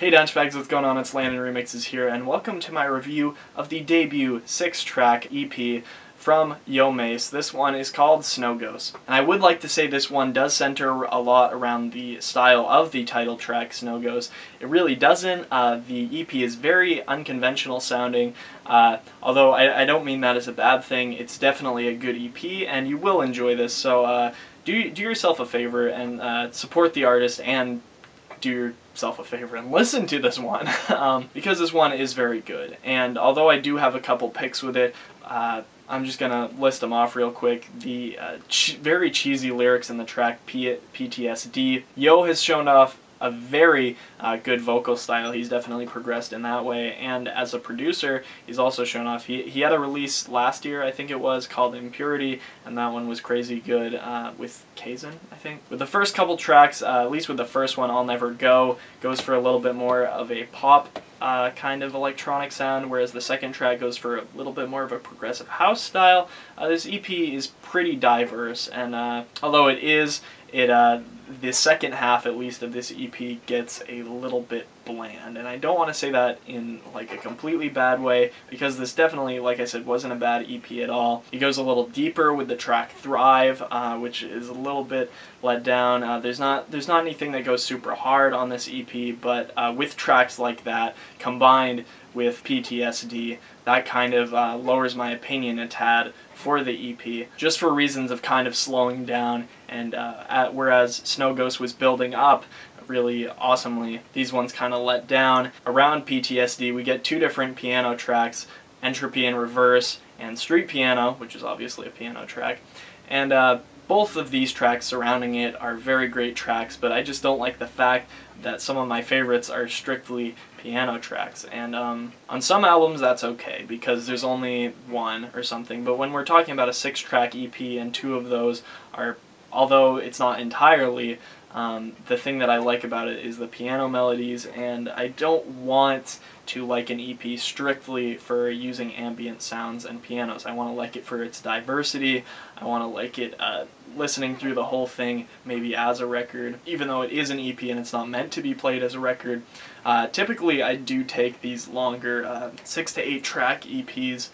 Hey Dungebags, what's going on? It's LandonRemixes here, and welcome to my review of the debut 6-track EP from Yoe Mase. This one is called Snow Ghost. And I would like to say this one does center a lot around the style of the title track, Snow Ghost. It really doesn't. The EP is very unconventional sounding, although I don't mean that as a bad thing. It's definitely a good EP, and you will enjoy this, so do yourself a favor and support the artist and do yourself a favor and listen to this one because this one is very good. And although I do have a couple picks with it, I'm just gonna list them off real quick. The very cheesy lyrics in the track PTSD. Yoe has shown off a very good vocal style. He's definitely progressed in that way, and as a producer he's also shown off. He had a release last year, I think it was, called Impurity, and that one was crazy good with Kazan, I think. With the first couple tracks, at least with the first one, I'll Never Go, goes for a little bit more of a pop kind of electronic sound, whereas the second track goes for a little bit more of a progressive house style. This EP is pretty diverse, and although the second half, at least, of this EP gets a little bit bland, and I don't want to say that in like a completely bad way, because this definitely, like I said, wasn't a bad EP at all. It goes a little deeper with the track Thrive, which is a little bit let down. There's not anything that goes super hard on this EP, but with tracks like that combined with PTSD, that kind of lowers my opinion a tad for the EP, just for reasons of kind of slowing down, and whereas Snow Ghost was building up really awesomely, these ones kind of let down. Around PTSD we get two different piano tracks, Entropy in reverse and Street Piano, which is obviously a piano track, and both of these tracks surrounding it are very great tracks, but I just don't like the fact that some of my favorites are strictly piano tracks. And on some albums that's okay, because there's only one or something, but when we're talking about a 6-track EP and two of those are, although it's not entirely, the thing that I like about it is the piano melodies, and I don't want to like an EP strictly for using ambient sounds and pianos. I want to like it for its diversity. I want to like it listening through the whole thing, maybe as a record, even though it is an EP and it's not meant to be played as a record. Typically I do take these longer 6 to 8 track EPs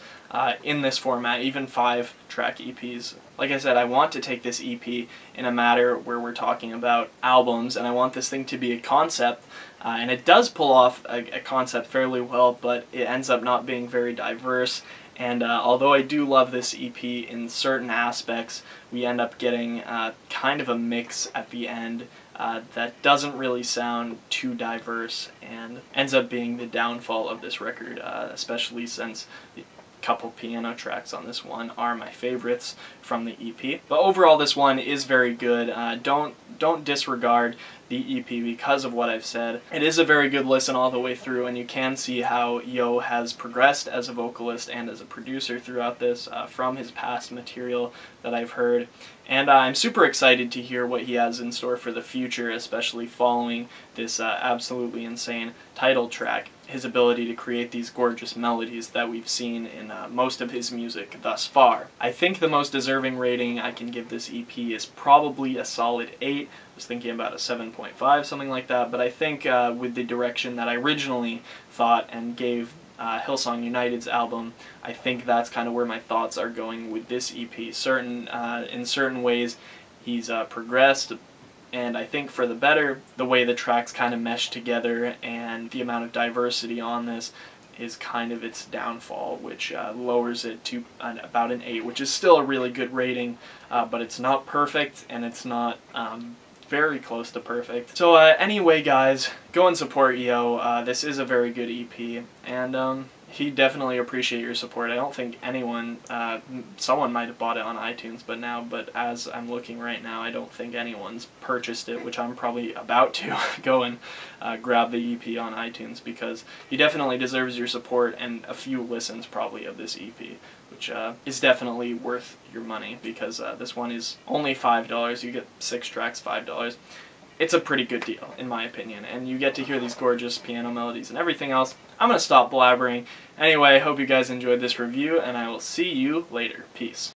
in this format, even 5-track EPs. Like I said, I want to take this EP in a matter where we're talking about albums, and I want this thing to be a concept, and it does pull off a concept fairly well, but it ends up not being very diverse. And although I do love this EP in certain aspects, we end up getting kind of a mix at the end that doesn't really sound too diverse, and ends up being the downfall of this record, especially since the couple piano tracks on this one are my favorites from the EP. But overall this one is very good. Don't disregard the EP because of what I've said. It is a very good listen all the way through, and you can see how Yoe has progressed as a vocalist and as a producer throughout this from his past material that I've heard. And I'm super excited to hear what he has in store for the future, especially following this absolutely insane title track. His ability to create these gorgeous melodies that we've seen in most of his music thus far. I think the most deserving rating I can give this EP is probably a solid 8. I was thinking about a 7.5, something like that, but I think with the direction that I originally thought and gave Hillsong United's album, I think that's kind of where my thoughts are going with this EP. In certain ways he's progressed, and I think for the better, the way the tracks kind of mesh together and the amount of diversity on this is kind of its downfall, which lowers it to about an 8, which is still a really good rating, but it's not perfect, and it's not very close to perfect. So anyway guys, go and support Yoe. This is a very good EP, and he'd definitely appreciate your support. I don't think anyone, someone might have bought it on iTunes but as I'm looking right now, I don't think anyone's purchased it, which I'm probably about to go and grab the EP on iTunes, because he definitely deserves your support and a few listens probably of this EP, which is definitely worth your money, because this one is only $5. You get 6 tracks, $5. It's a pretty good deal, in my opinion, and you get to hear these gorgeous piano melodies and everything else. I'm going to stop blabbering. Anyway, I hope you guys enjoyed this review, and I will see you later. Peace.